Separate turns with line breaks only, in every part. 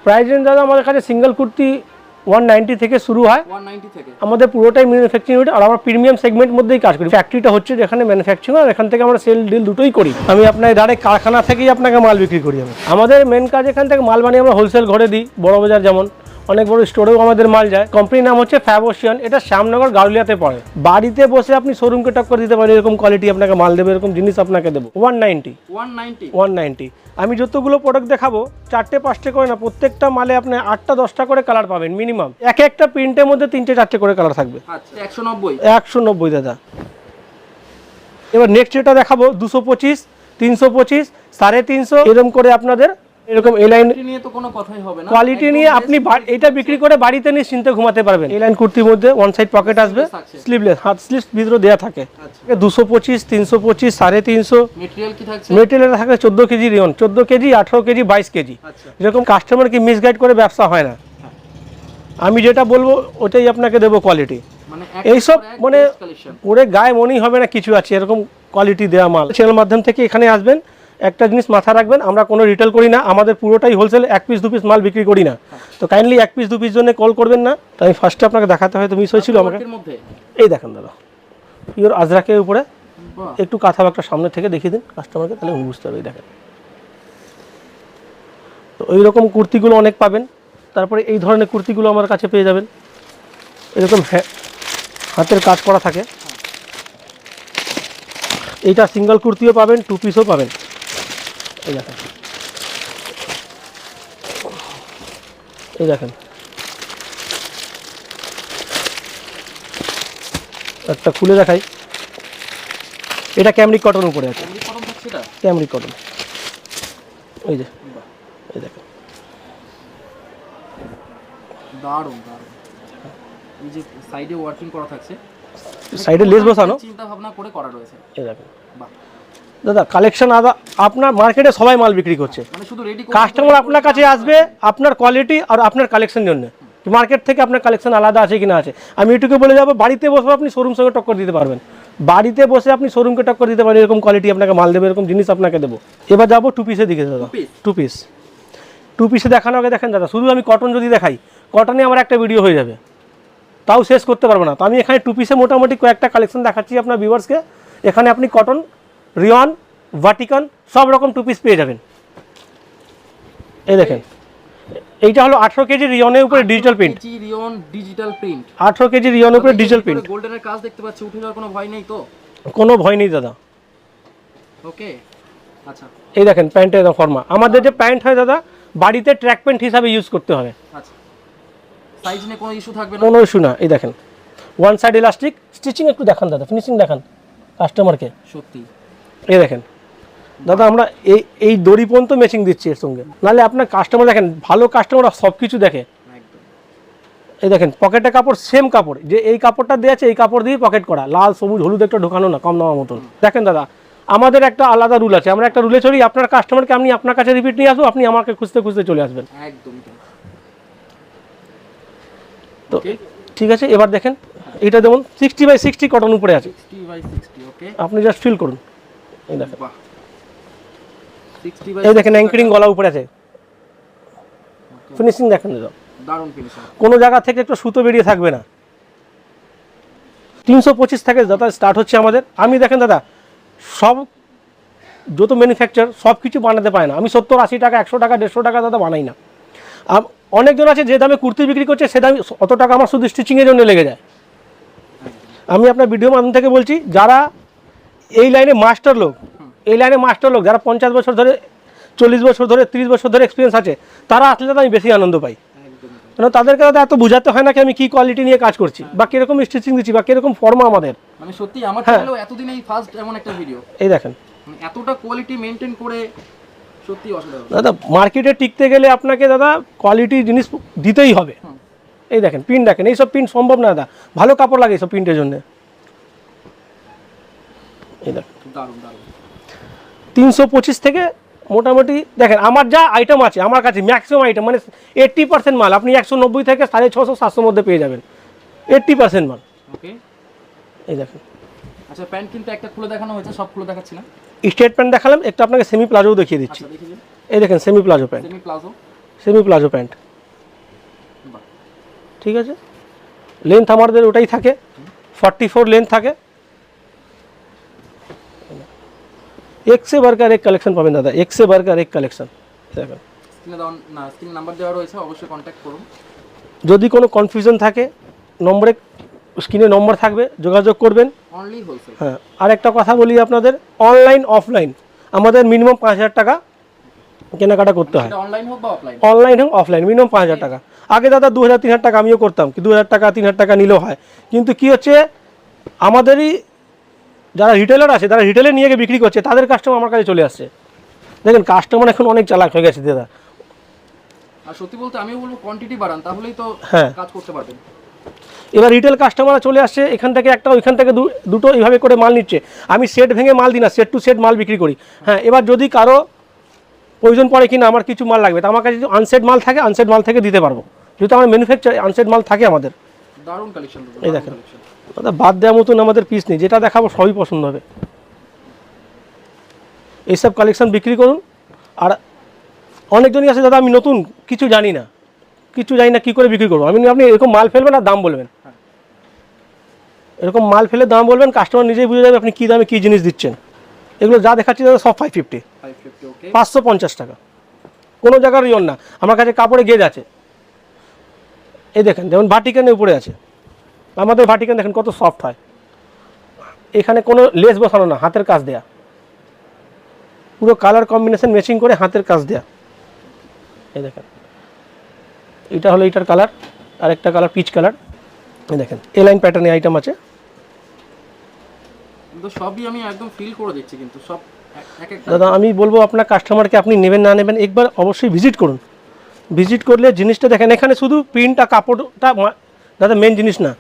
Price range দাদা আমাদের কাছে সিঙ্গেল কুর্তি 190 থেকে শুরু হয়,
190 থেকে।
আমাদের পুরোটাই ম্যানুফ্যাকচারিং ইউনিট, আর আমরা প্রিমিয়াম সেগমেন্ট মধ্যেই কাজ করি। ফ্যাক্টরিটা হচ্ছে যেখানে ম্যানুফ্যাকচারিং, আর এখান থেকে আমরা সেল ডিল দুটোই করি। আমি আপনার ডাইরেক্ট কারখানা থেকেই আপনাকে মাল বিক্রি করি। আমাদের মেন কাজ এখান থেকে মাল বানিয়ে আমরা হোলসেল ঘরে দিই, বড় বাজার যেমন অনেক বড় স্টোরেও আমাদের মাল যায়। কোম্পানির নাম হচ্ছে ফ্যাব ওশিয়ান, এটা শ্যামনগর গাউলিয়াতে পড়ে। বাড়িতে বসে আপনি শোরুমকে টক্কর দিতে পারেন, এরকম কোয়ালিটি আপনাকে মাল দেবে, এরকম জিনিস আপনাকে দেবো। 190 আমি যতগুলো প্রোডাক্ট দেখাবো 4টে-5টে করে না, প্রত্যেকটা মালে আপনি 8টা-10টা করে কালার পাবেন মিনিমাম। একটা প্রিন্টের মধ্যে 3টে-4টে করে কালার থাকবে।
আচ্ছা 190
190 দাদা। এবার নেক্সট যেটা দেখাবো 225, 325, 350 এরকম করে আপনাদের এরকম এই লাইন
নিয়ে তো কোনো কথাই হবে না।
কোয়ালিটি নিয়ে আপনি এটা বিক্রি করে বাড়িতে নিয়ে চিন্তা ঘুমাতে পারবেন। এই লাইন কুর্তির মধ্যে ওয়ান সাইড পকেট আসবে, স্লিভলেস, হাত স্লিভ ভিতরে দেয়া থাকে। 225, 325, 350
ম্যাটেরিয়াল কি থাকছে?
ম্যাটেরিয়াল থাকে 14 কেজি রিয়ন, 14 কেজি, 18 কেজি, 22 কেজি। এরকম কাস্টমারকে মিসগাইড করে ব্যবসা হয় না। আমি যেটা বলবো ওটাই আপনাকে দেবো কোয়ালিটি। এইসব মানে পরে গায়ে মনেই হবে না কিছু আছে, এরকম কোয়ালিটি দেওয়া মাল। চ্যানেল মাধ্যম থেকে এখানে আসবেন, একটা জিনিস মাথা রাখবেন, আমরা কোনো রিটেল করি না, আমাদের পুরোটাই হোলসেল, 1 পিস 2 পিস মাল বিক্রি করি না। তো কাইন্ডলি 1 পিস 2 পিস জন্য কল করবেন না। তো আমি ফার্স্টে আপনাকে দেখাতে হয়তো মিস হয়েছিল আমাকে। এই দেখেন দাদা, পিওর আজরাকের উপরে একটু কাঁথা একটা সামনে থেকে দেখিয়ে দিন কাস্টমারকে, তাহলে উনি বুঝতে পারবে। দেখেন তো ওই রকম কুর্তিগুলো অনেক পাবেন। তারপরে এই ধরনের কুর্তিগুলো আমার কাছে পেয়ে যাবেন, এরকম হাতের কাজ করা থাকে। এইটা সিঙ্গেল কুর্তিও পাবেন, 2 পিসও পাবেন। এই দেখেন, এই দেখেন একটা খুলে দেখাই। এটা ক্যামরিক কটন উপরে আছে, ক্যামরিক কটন। এই যে এই দেখেন,
দারুণ দারুণ। এই যে সাইডে ওয়ার্কিং করা থাকছে,
সাইডে লেস বসানো,
চিন্তা ভাবনা করে করা রয়েছে।
এই দেখেন দাদা, কালেকশন আদা আপনার মার্কেটে সবাই মাল বিক্রি করছে,
মানে শুধু রেডি
কাস্টমার আপনার কাছে আসবে আপনার কোয়ালিটি আর আপনার কালেকশন জন্য। মার্কেট থেকে আপনার কালেকশন আলাদা আছে কিনা আছে। আমি এটুকু বলে যাবো, বাড়িতে বসে আপনি শোরুম সঙ্গে টক্কর দিতে পারবেন, বাড়িতে বসে আপনি শোরুমকে টক্কর দিতে পারেন, এরকম কোয়ালিটি আপনাকে মাল দেবে, এরকম জিনিস আপনাকে দেবো। এবার যাবো 2 পিসের দিকে দাদা। 2 পিসে দেখানো আগে দেখেন দাদা, শুধু আমি কটন যদি দেখাই, কটনে আমার একটা ভিডিও হয়ে যাবে, তাও শেষ করতে পারবো না। তো আমি এখানে 2 পিসে মোটামুটি কয়েকটা কালেকশন দেখাচ্ছি আপনার ভিউয়ার্সকে। এখানে আপনি কটন, রিয়ন, ভার্টিকান সব রকম 2 পিস পেয়ে যাবেন। এই দেখেন, এইটা হলো 18 কেজি রিয়নের উপরে ডিজিটাল প্রিন্ট। 18 কেজি রিয়নের উপরে ডিজিটাল প্রিন্ট,
গোল্ডেনের কাজ দেখতে পাচ্ছি, উঠে যাওয়ার কোনো ভয় নেই তো?
কোনো ভয় নেই দাদা।
ওকে আচ্ছা,
এই দেখেন প্যান্টের ফর্মা। আমাদের যে প্যান্ট হয় দাদা, বাড়িতে ট্র্যাক প্যান্ট হিসাবে ইউজ করতে হবে।
আচ্ছা, সাইজ নিয়ে কোনো ইস্যু থাকবে না?
কোনো ইস্যু না। এই দেখেন ওয়ান সাইড ইলাস্টিক, স্টিচিং একটু দেখান দাদা, ফিনিশিং দেখান কাস্টমারকে।
সত্যি
এই দেখেন দাদা, আমরা এই দড়ি পর্যন্ত ম্যাচিং দিচ্ছি এর সঙ্গে, নাহলে আপনার কাস্টমার দেখেন, ভালো কাস্টমার সব কিছু দেখে। এই দেখেন পকেটে কাপড়, সেম কাপড়, যে এই কাপড়টা দেওয়া আছে এই কাপড় দিয়ে পকেট করা, লাল সবুজ হলুদ একটা ঢোকানো না, কম দামের মতন। দেখেন দাদা, আমাদের একটা আলাদা রুল আছে, আমরা একটা রুলে চলি, আপনার কাস্টমারকে আপনি আপনার কাছে রিপিট নিয়ে আসবো, আপনি আমাকে খুঁজতে খুঁজতে চলে আসবেন।
একদম।
তো ঠিক আছে, এবার দেখেন এটা যেমন 60/60 কটন উপরে আছে,
60/60। ওকে,
আপনি জাস্ট ফিল করুন। এই দেখেন, এই দেখেন অ্যাঙ্করিং গলা উপরে আছে, ফিনিশিং দেখেন দাদা,
দারুণ ফিনিশিং,
কোনো জায়গা থেকে একটু সুতো বেরিয়ে থাকবে না। 325 থেকে দাদা স্টার্ট হচ্ছে আমাদের। আমি দেখেন দাদা, সব যত ম্যানুফ্যাকচার সব কিছু বানাতে পারে না। আমি 70-80 টাকা, 100 টাকা, 150 টাকা দাদা বানাই না। অনেকজন আছে যে দামে কুর্তি বিক্রি করছে, সে দামে অত টাকা আমার শুধু স্টিচিংয়ের জন্য লেগে যায়। আমি আপনার ভিডিও মাধ্যম থেকে বলছি, যারা এই লাইনে মাস্টার লোক, যারা 50 বছর ধরে, 40 বছর ধরে, 30 বছর ধরে এক্সপিরিয়েন্স আছে, তারা আসলে দাদা আমি বেশি আনন্দ পাই। কেন তাদেরকে দাদা এত বোঝাতে হয় না কি আমি কি কোয়ালিটি নিয়ে কাজ করছি, বা কিরকম স্টিচিং দিচ্ছি, বা কিরকম ফর্মা আমাদের।
মানে সত্যি আমার চ্যানেলেও এতদিন এই ফার্স্ট এমন একটা ভিডিও।
এই দেখেন
এতটা কোয়ালিটি মেইনটেইন করে, সত্যি অসাধারণ
দাদা। মার্কেটে টিকতে গেলে আপনাকে দাদা কোয়ালিটি জিনিস দিতেই হবে। এই দেখেন প্রিন্ট, দেখেন এইসব প্রিন্ট সম্ভব না দাদা, ভালো কাপড় লাগে এইসব প্রিন্টের জন্য। এই দেখেন
দারুণ দারুণ।
325 থেকে মোটামুটি দেখেন আমার যা আইটেম আছে আমার কাছে, ম্যাক্সিমাম আইটেম মানে 80% মাল আপনি 190 থেকে 650-700 মধ্যে পেয়ে যাবেন, 80% মাল।
ওকে,
এই দেখেন।
আচ্ছা, প্যান্ট কিন্তু একটা খুলে দেখানো হয়েছে, সব খুলে দেখাচ্ছি না।
স্ট্রেট প্যান্ট দেখালাম, একটা আপনাকে সেমি প্লাজোও দেখিয়ে দিচ্ছি। এই দেখেন semi palazzo pant, semi palazzo pant,
বাহ,
ঠিক আছে। লেন্থ আমাদের ওটাই থাকে, 44 লেন্থ থাকে। এক সে বারকার এক কালেকশন পাবেন দাদা, এক সে বারকার এক কালেকশন। দেখেন,
স্ক্রিনে দেওয়া না, স্ক্রিনে নাম্বার দেওয়া রয়েছে, অবশ্যই কন্ট্যাক্ট করুন।
যদি কোনো কনফিউশন থাকে নম্বরে, স্ক্রিনে নম্বর থাকবে, যোগাযোগ করবেন।
Only wholesale.
হ্যাঁ, আর একটা কথা বলি আপনাদের, অনলাইন অফলাইন আমাদের মিনিমাম 5,000 টাকা কেনাকাটা করতে হয়।
সেটা অনলাইন হোক বা অফলাইন।
অনলাইন হোক অফলাইন মিনিমাম 5,000 টাকা। আগে দাদা 2,000 3,000 টাকা আমিও করতাম, কি 2,000 টাকা 3,000 টাকা নিলেও হয়। কিন্তু কি হচ্ছে, আমাদেরই যারা রিটেলার আছে, যারা রিটেলে নিয়ে গিয়ে বিক্রি করছে, তাদের কাস্টমার আমার কাছে চলে আসছে। দেখেন কাস্টমার এখন অনেক চালাক হয়ে গেছে দাদা।
আর সত্যি বলতে আমিও বলবো কোয়ান্টিটি বাড়ান, তাহলেই তো
হ্যাঁ।
কাজ করতে পারবেন।
এবার রিটেল কাস্টমার চলে আসছে, এখান থেকে একটা ওইখান থেকে দুটো এইভাবে করে মাল নিচ্ছে। আমি সেট ভেঙে মাল দিই না, সেট টু সেট মাল বিক্রি করি। হ্যাঁ, এবার যদি কারো প্রয়োজন পড়ে কিনা আমার কিছু মাল লাগবে, তো আমার কাছে যদি আনসেট মাল থাকে, আনসেট মাল থেকে দিতে পারবো, যেহেতু আমার ম্যানুফ্যাকচার আনসেট মাল থাকে আমাদের।
দারুণ কালেকশন।
এই দেখেন দাদা, বাদ দেওয়ার মতন আমাদের পিস নেই, যেটা দেখাবো সবই পছন্দ হবে। এইসব কালেকশন বিক্রি করুন। আর অনেকজনই আছে দাদা, আমি নতুন কিছু জানি না কী করে বিক্রি করবো। আপনি এরকম মাল ফেলবেন আর দাম বলবেন, এরকম মাল ফেলে দাম বলবেন, কাস্টমার নিজেই বুঝে যাবে আপনি কী দামে কী জিনিস দিচ্ছেন। এগুলো যা দেখাচ্ছি দাদা সব 550,
550 ওকে।
550 টাকা, কোনো জায়গার ইয়ন না। আমার কাছে কাপড়ে গেজ আছে, এই দেখেন, যেমন ভাটিকানের উপরে আছে আমাদের ভাটিকান, দেখেন কত সফট হয়। এখানে কোনো লেস বসানো না, হাতের কাজ দেয়া, পুরো কালার কম্বিনেশন ম্যাচিং করে হাতের কাজ দেয়া। এই দেখেন, এটা হলো এটার কালার, আর একটা কালার পিচ কালার। এই দেখেন এ লাইন প্যাটার্নের আইটেম আছে।
কিন্তু সবই আমি একদম ফিল করে দেখছি, কিন্তু সব এক একটা।
দাদা আমি বলবো আপনার কাস্টমারকে, আপনি নেবেন না নেবেন, একবার অবশ্যই ভিজিট করুন। ভিজিট করলে জিনিসটা দেখেন, এখানে শুধু প্রিন্ট আর কাপড়টা দাদা মেন জিনিস না,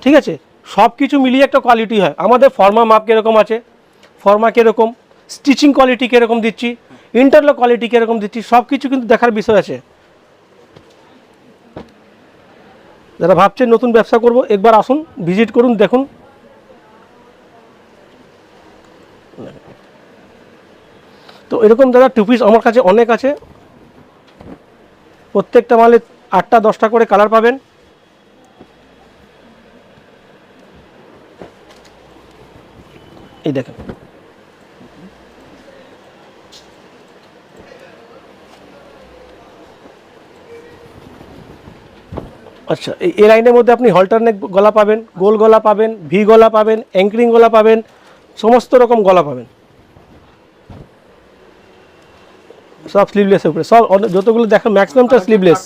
ঠিক আছে। সব কিছু মিলিয়ে একটা কোয়ালিটি হয়। আমাদের ফর্মা মাপ কীরকম আছে, ফর্মা কীরকম, স্টিচিং কোয়ালিটি কীরকম দিচ্ছি, ইন্টারলক কোয়ালিটি কীরকম দিচ্ছি, সব কিছু কিন্তু দেখার বিষয় আছে। যারা ভাবছেন নতুন ব্যবসা করব, একবার আসুন, ভিজিট করুন, দেখুন। তো এরকম দাদা টু পিস আমার কাছে অনেক আছে, প্রত্যেকটা মালে 8টা 10টা করে কালার পাবেন। এই দেখেন, আচ্ছা এই লাইনের মধ্যে আপনি হল্টার নেক গলা পাবেন, গোল গলা পাবেন, ভি গলা পাবেন, অ্যাঙ্করিং গলা পাবেন, সমস্ত রকম গলা পাবেন। সব স্লিভলেসের উপরে, সব যতগুলো দেখো ম্যাক্সিমামটা স্লিভলেস।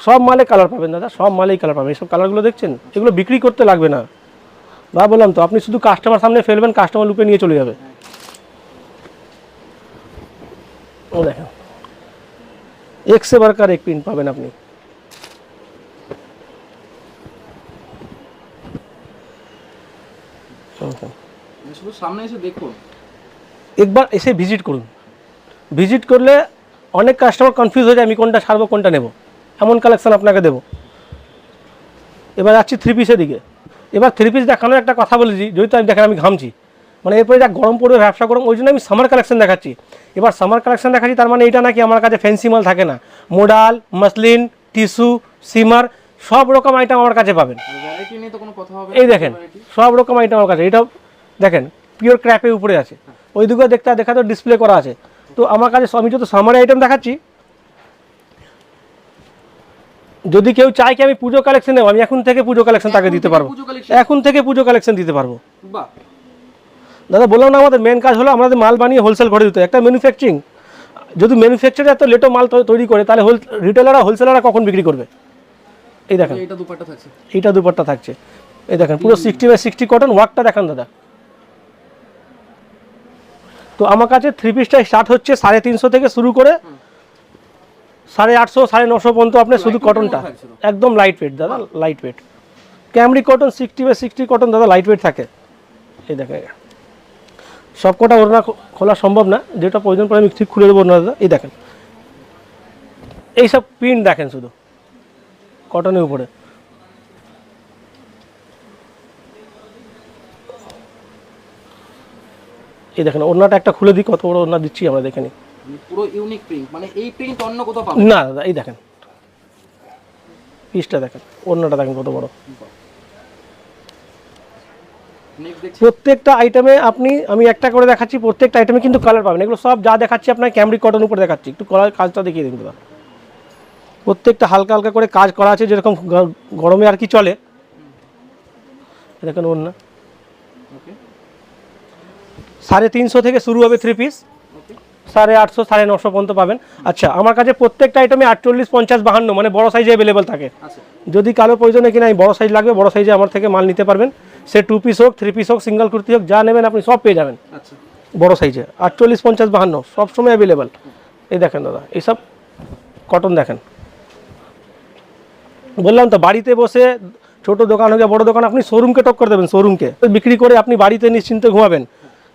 সব মালে কালার পাবেন দাদা, সব মালেই কালার পাবেন। এইসব কালারগুলো দেখছেন, এগুলো বিক্রি করতে লাগবে না। বা বললাম তো, আপনি শুধু কাস্টমার সামনে ফেলবেন, কাস্টমার লুপে নিয়ে চলে যাবে। ও দেখেন, এক সে বারকার এক প্রিন্ট পাবেন আপনি।
শুধু সামনে এসে দেখুন,
একবার এসে ভিজিট করুন। ভিজিট করলে অনেক কাস্টমার কনফিউজ হয়ে যায়, আমি কোনটা ছাড়বো কোনটা নেব, এমন কালেকশন আপনাকে দেবো। এবার যাচ্ছি থ্রি পিসের দিকে। এবার থ্রি পিস দেখানোর একটা কথা বলেছি, যেহেতু আমি দেখেন আমি ঘামছি, মানে এরপরে যা গরম পড়বে, ব্যবসা গরম, ওই জন্য আমি সামার কালেকশন দেখাচ্ছি। এবার সামার কালেকশন দেখাচ্ছি, তার মানে এটা নাকি আমার কাছে ফ্যান্সি মাল থাকে না। মোডাল, মাসলিন, টিস্যু, সিমার, সব রকম আইটেম আমার কাছে পাবেন।
ভ্যারাইটি নিয়ে তো কোনো কথা হবে।
এই দেখেন সব রকম আইটেম আমার কাছে। এটাও দেখেন পিওর ক্র্যাপের উপরে আছে, ওই দিকেও দেখা তো ডিসপ্লে করা আছে। তো আমার কাছে আমি যত সামার আইটেম দেখাচ্ছি, যদি কেউ চায় কি আমি পুজো কালেকশন নেব, আমি এখন থেকে পুজো কালেকশন তাকে দিতে পারবো, এখন থেকে পুজো কালেকশন দিতে পারবো।
বাহ
দাদা বললাম না, আমাদের মেন কাজ হলো আমাদের মাল বানিয়ে হোলসেল ঘরে দিতে। একটা ম্যানুফ্যাকচারিং, যদি ম্যানুফ্যাকচারে এত লেটো মাল তৈরি করে, তাহলে রিটেলাররা হোলসেলাররা কখন বিক্রি করবে। এই দেখেন
এইটা দুপাট্টা থাকছে,
এইটা দুপাট্টা থাকছে। এই দেখেন পুরো 60/60 কটন ওয়ার্কটা দেখান দাদা। তো আমার কাছে থ্রি পিসটা স্টার্ট হচ্ছে 350 থেকে শুরু করে 850 950 পর্যন্ত। আপনি শুধু কটনটা একদম লাইট ওয়েট দাদা, light weight Camry cotton 60/60 cotton দাদা, লাইট ওয়েট থাকে। এই দেখেন সব কটা ওড়না খোলা সম্ভব না, যেটা প্রয়োজন পড়ে আমি ঠিক খুলে দেবো না দাদা। এই দেখেন এইসব প্রিন্ট দেখেন শুধু কটনের উপরে। এই দেখেন ওড়নাটা একটা খুলে দিই, কত বড় ওড়না দিচ্ছি আমরা, দেখে নিই।
পুরো ইউনিক প্রিন্ট, মানে এই প্রিন্ট অন্য কোথাও পাবেন
না দাদা। এই দেখেন পিসটা দেখেন, অন্যটা দেখেন কত বড়।
নেক্সট দেখছি
প্রত্যেকটা আইটেমে আমি একটা করে দেখাচ্ছি, প্রত্যেকটা আইটেমে কিন্তু কালার পাবেন। এগুলো সব যা দেখাচ্ছি আপনার ক্যামরিক কটন উপরে দেখাচ্ছি, একটু কাজটা দেখিয়ে দিন দাদা। প্রত্যেকটা হালকা হালকা করে কাজ করা আছে, যেরকম গরমে আর কি চলে। দেখেন অন্য
ওকে
350 থেকে শুরু হবে 3 পিস,
ওকে
850 950 পর্যন্ত পাবেন। আচ্ছা, আমার কাছে প্রত্যেকটা আইটেমে 48 50 52 মানে বড় সাইজে অ্যাভেলেবেল থাকে।
আচ্ছা
যদি কারো প্রয়োজনে কিনা এই বড় সাইজ লাগবে, বড় সাইজে আমার থেকে মাল নিতে পারবেন। সে 2 পিস হোক, 3 পিস হোক, সিঙ্গেল কুর্তি হোক, যা নেবেন আপনি সব পেয়ে যাবেন
আচ্ছা
বড় সাইজে। 48 50 52 সবসময় অ্যাভেলেবেল। এই দেখেন দাদা, এইসব কটন দেখেন। বললাম তো, বাড়িতে বসে ছোট দোকান হোক বড় দোকান, আপনি শোরুমকে টক্কর দেবেন। শোরুমকে বিক্রি করে আপনি বাড়িতে নিশ্চিন্তে ঘুমাবেন।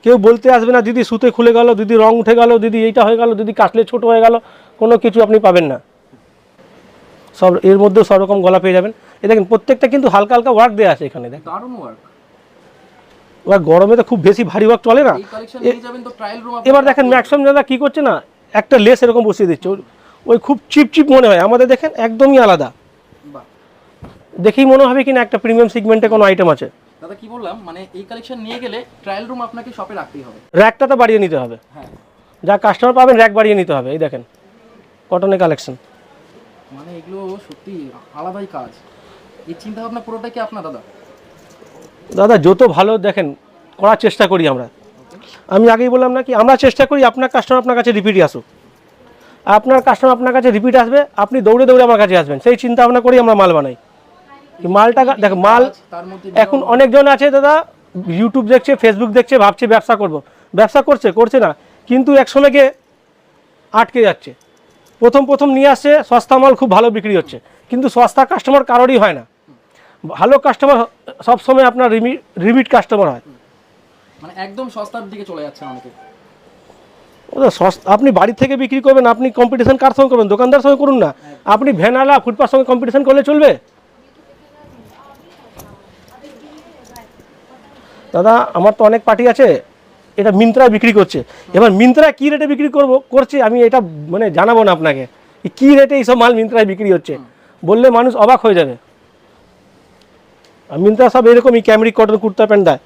কেউ বলতে আসবে না দিদি সুতে খুলে গেল, দিদি রং উঠে গেল, দিদি এইটা হয়ে গেল, দিদি কাটলে ছোট হয়ে গেল, কোনো কিছু আপনি পাবেন না। সব এর মধ্যেও সব রকম গলা পেয়ে যাবেন। এই দেখেন প্রত্যেকটা কিন্তু হালকা হালকা ওয়ার্ক দেওয়া আছে এখানে। দেখেন
দারুণ ওয়ার্ক।
ওয়ার্ক, গরমে তো খুব বেশি ভারী ওয়ার্ক চলে না।
এই কালেকশন নিয়ে যাবেন তো ট্রায়াল রুম
এবার দেখেন ম্যাক্সিমাম দাদা কী করছে না, একটা লেস এরকম বসিয়ে দিচ্ছে, ওই খুব চিপ চিপ মনে হয়। আমাদের দেখেন একদমই আলাদা,
বাহ
দেখেই মনে হবে কিনা একটা প্রিমিয়াম সেগমেন্টে কোনো আইটেম আছে।
দাদা কি বললাম, মানে এই কালেকশন নিয়ে গেলে ট্রায়াল রুম আপনাকে শপে রাখতেই হবে।
র্যাকটা তো বাড়িয়ে নিতে হবে,
হ্যাঁ
যা কাস্টমার পাবেন র্যাক বাড়িয়ে নিতে হবে। এই দেখেন কটনের কালেকশন,
মানে এগুলো সত্যি আলাদাই কাজ। এই চিন্তা ভাবনা পুরোটাই কি আপনার দাদা?
দাদা যত ভালো দেখেন করার চেষ্টা করি আমরা। আমি আগেই বললাম না কি, আমরা চেষ্টা করি আপনার কাস্টমার আপনার কাছে রিপিটই আসুক। আপনার কাস্টমার আপনার কাছে রিপিট আসবে, আপনি দৌড়ে দৌড়ে আমার কাছে আসবেন, সেই চিন্তা ভাবনা করি আমরা মাল বানাই। কি মালটা দেখো, মাল
তার মধ্যে
এখন অনেকজন আছে দাদা, ইউটিউব দেখছে, ফেসবুক দেখছে, ভাবছে ব্যবসা করব, ব্যবসা করছে না, কিন্তু একসময় গিয়ে আটকে যাচ্ছে। প্রথম নিয়ে আসছে সস্তা মাল, খুব ভালো বিক্রি হচ্ছে, কিন্তু সস্তা কাস্টমার কারোরই হয় না। ভালো কাস্টমার সবসময় আপনার রিপিট কাস্টমার হয়।
মানে একদম সস্তার দিকে চলে যাচ্ছে অনেকে।
ওটা আপনি বাড়ি থেকে বিক্রি করবেন, আপনি কম্পিটিশন কার সঙ্গে করবেন? দোকানদার সঙ্গে করুন না। আপনি ভ্যানওয়ালা ফুটপাথ সঙ্গে কম্পিটিশন করলে চলবে? দাদা আমার তো অনেক পার্টি আছে, এটা মিন্ত্রায় বিক্রি করছে। এবার মিন্ত্রা কী রেটে বিক্রি করছে আমি এটা মানে জানাবো না আপনাকে, কী রেটে এইসব মাল মিন্ত্রায় বিক্রি হচ্ছে, বললে মানুষ অবাক হয়ে যাবে। আর মিন্ত্রা সব এরকমই ক্যামরিক কটন কুর্তা প্যান্ট দেয়।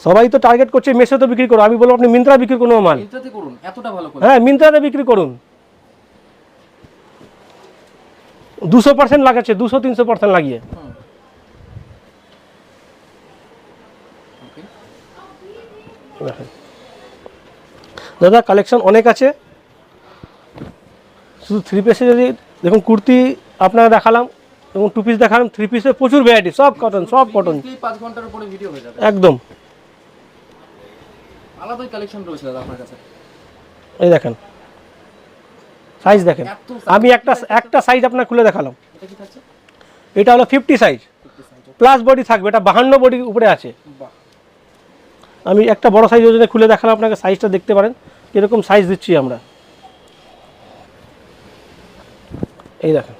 সবাই তো টার্গেট করছে মেসে তো বিক্রি করো, আমি বলবো আপনি মিন্ত্রা বিক্রি করুন মাল।
মিন্ত্রাতে করুন, এতটা ভালো করে।
হ্যাঁ মিন্ত্রাতে বিক্রি করুন। 200% লাগাচ্ছে, 200-300% লাগিয়ে।
ওকে
দেখেন দাদা কালেকশন অনেক আছে, শুধু 3 পিসে যদি দেখুন, কুর্তি আপনারা দেখালাম এবং 2 পিস দেখালাম, 3 পিসে প্রচুর ভ্যারাইটি, সব কটন, সব কটন
5 ঘন্টার উপরে ভিডিও হয়ে যাবে।
একদম।
আলাদাই কালেকশন রয়েছে দাদা আপনার কাছে।
এই দেখেন সাইজ দেখেন,
এত
আমি একটা সাইজ আপনার খুলে দেখালাম।
এটা কি থাকছে?
এটা হলো 50 সাইজ, প্লাস বডি থাকবে, এটা 52 বডি উপরে আছে।
বাহ
আমি একটা বড় সাইজ ওজনে খুলে দেখালাম আপনাকে, সাইজটা দেখতে পারেন কীরকম সাইজ দিচ্ছি আমরা। এই দেখেন,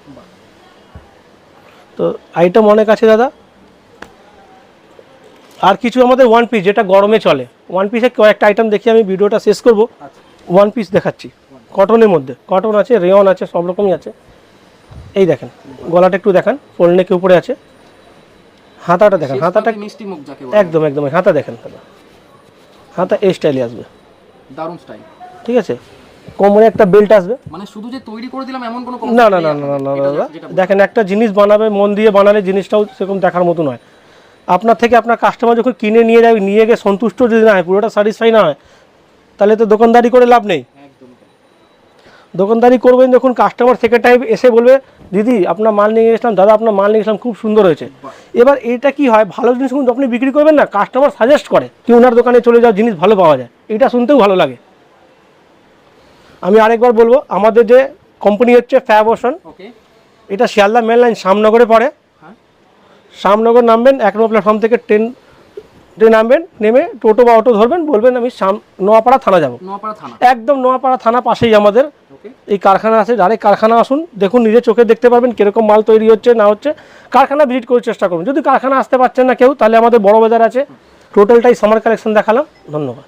তো আইটেম অনেক আছে দাদা। আর কিছু আমাদের 1 পিস, যেটা গরমে চলে, 1 পিসে কয়েকটা আইটেম দেখি, আমি ভিডিওটা শেষ করব।
আচ্ছা
1 পিস দেখাচ্ছি কটনের মধ্যে, কটন আছে, রেয়ন আছে, সব রকমই আছে। এই দেখেন গলাটা একটু দেখান, ফোল্ড নেক উপরে আছে, হাতাটা দেখেন, হাতাটা
মিষ্টি মুখ যাকে বলে।
একদম একদম, হাতা দেখেন দাদা, হাতা এই স্টাইলে আসবে,
দারুণ স্টাইল।
ঠিক আছে। কোমরে একটা বেল্ট আসবে।
মানে শুধু যে তৈরি করে দিলাম এমন কোনো
না না না না না দাদা, দেখেন একটা জিনিস বানাবে মন দিয়ে বানালে জিনিসটাও সেরকম দেখার মতো নয়। আপনার থেকে আপনার কাস্টমার যখন কিনে নিয়ে যাবে, নিয়ে গিয়ে সন্তুষ্ট যদি না হয়, পুরোটা স্যাটিসফাই না হয়, তাহলে তো দোকানদারি করে লাভ নেই।
একদম
দোকানদারি করবেন যখন কাস্টমার সেকেন্ড টাইম এসে বলবে দিদি আপনার মাল নিয়ে গেছিলাম, দাদা আপনার মাল নিয়ে গেছিলাম, খুব সুন্দর হয়েছে। এবার এটা কি হয়, ভালো জিনিস কিন্তু আপনি বিক্রি করবেন না, কাস্টমার সাজেস্ট করে কি ওনার দোকানে চলে যাও, জিনিস ভালো পাওয়া যায়, এটা শুনতেও ভালো লাগে। আমি আরেকবার বলবো, আমাদের যে কোম্পানি হচ্ছে ফ্যাব ওশন,
ওকে
এটা শিয়ালদা মেন লাইন শ্যামনগরে পড়ে।
হ্যাঁ
শ্যামনগর নামবেন, 1 নম্বর প্ল্যাটফর্ম থেকে ট্রেন নামবেন, নেমে টোটো বা অটো ধরবেন, বলবেন আমি নোয়াপাড়া থানা যাব,
নোয়াপাড়া থানা।
একদম নোয়াপাড়া থানা পাশেই আমাদের
ওকে ওকে,
এই কারখানা আছে, ডাইরেক্ট কারখানা আসুন, দেখুন, নিজে চোখে দেখতে পারবেন কীরকম মাল তৈরি হচ্ছে না হচ্ছে। কারখানা ভিজিট করে চেষ্টা করুন। যদি কারখানা আসতে পারছেন না কেউ, তাহলে আমাদের বড় বাজার আছে। টোটালটাই সামার কালেকশন দেখালাম। ধন্যবাদ।